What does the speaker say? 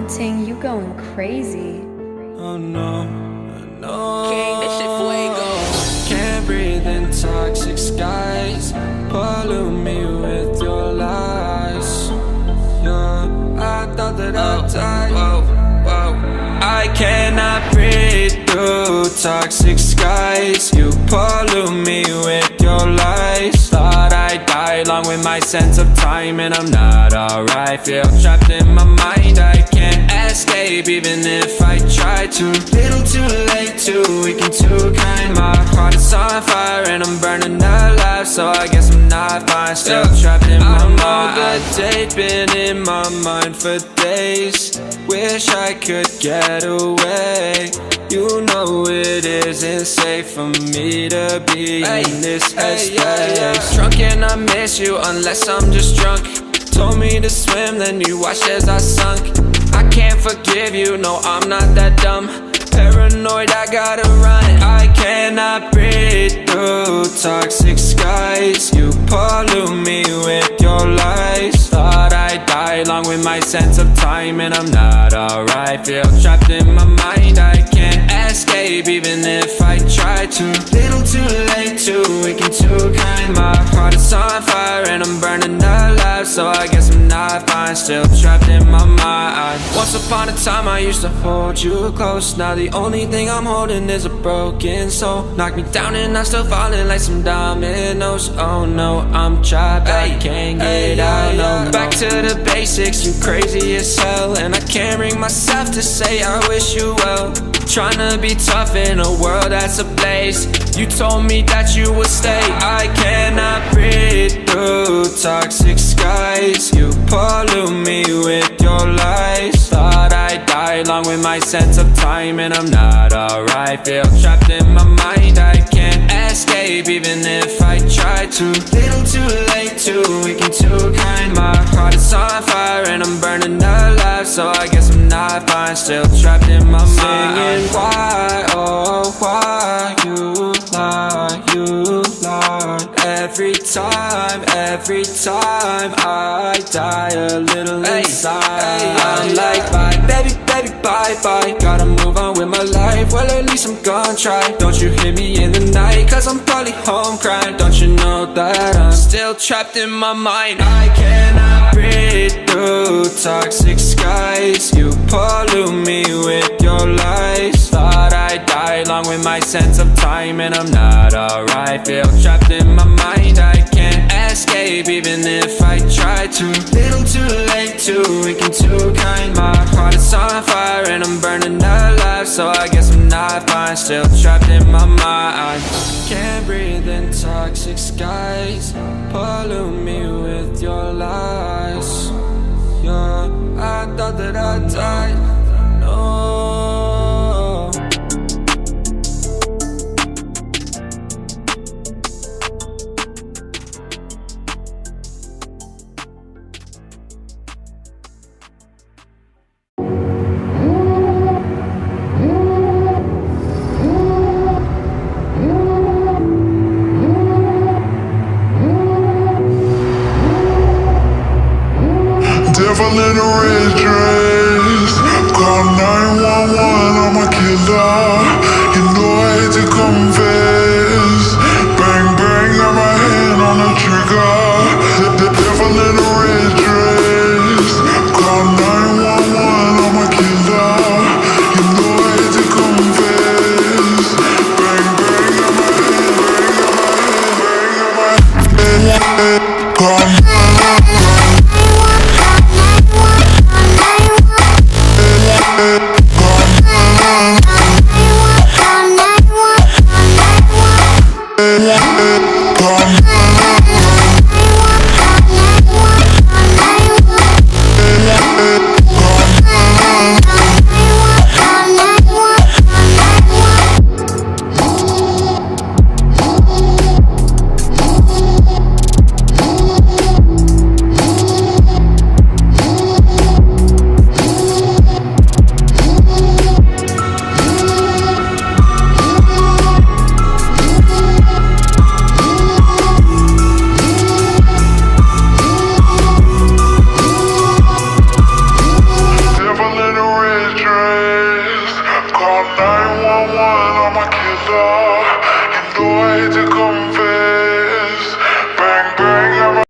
Ting, you going crazy. Oh no, no. King, that shit Fuego. Can't breathe in toxic skies. Pollute me with your lies. Yeah, I thought that I'd die. I cannot breathe through toxic skies. You pollute me with your lies. Thought I'd die along with my sense of time, and I'm not alright. Feel trapped in my mind, I can't escape even if I try to. Little too late, too weak and too kind. My heart is on fire and I'm burning alive, so I guess I'm not fine. Still trapped in my mind. I know the date been in my mind for days. Wish I could get away. You know it isn't safe for me to be in this headspace. Drunk and I miss you unless I'm just drunk. Told me to swim, then you watched as I sunk. I can't forgive you, no I'm not that dumb. Paranoid, I gotta run. I cannot breathe through toxic skies. You pollute me with your lies. Thought I'd die along with my sense of time, and I'm not alright. Feel trapped in my mind, I can't escape even if I try to. Little too late, too weak and too kind. My heart is on fire and I'm burning alive, so I guess I'm not fine. Still trapped in my mind. Once upon a time I used to hold you close. Now the only thing I'm holding is a broken soul. Knock me down and I'm still falling like some dominoes. Oh no, I'm trapped, I can't get out, no. Back to the basics, you crazy as hell, and I can't bring myself to say I wish you well. Tryna be tough in a world that's ablaze. You told me that you would stay. I cannot breathe through toxic skies. You pollute me with your lies. Thought I'd die along with my sense of time, and I'm not alright. Feel trapped in my mind, I can't escape even if I try to. Little too late, too weak and too kind. My heart is on fire and I'm burning alive, so I guess I'm not fine. Still trapped in my mind. Singing why, oh why you lie, you lie. Every time I die a little inside. I'm like bye, baby, baby, bye, bye. Gotta move on with my life, well at least I'm gonna try. Don't you hit me in the night, cause I'm probably home crying. Don't you know that I'm still trapped in my mind. I cannot breathe through toxic skies. You pollute me with your lies. Thought I'd die along with my sense of time, and I'm not alright. Feel trapped in my mind, I can't escape even if I try to. Little too late, too weak and too kind. My heart is on fire and I'm burning alive, so I guess I'm not fine. Still trapped in my mind. Can't breathe in toxic skies. Pollute me with your lies. Yeah, I thought that I'd die. No. Devil in a red dress, call 911, I'm a killer. You know I hate to confess. Bang bang, got my hand on the trigger. The devil in a red dress, call 911, I'm a killer. You know I hate to confess. Bang bang, got my hand, call 911. killer.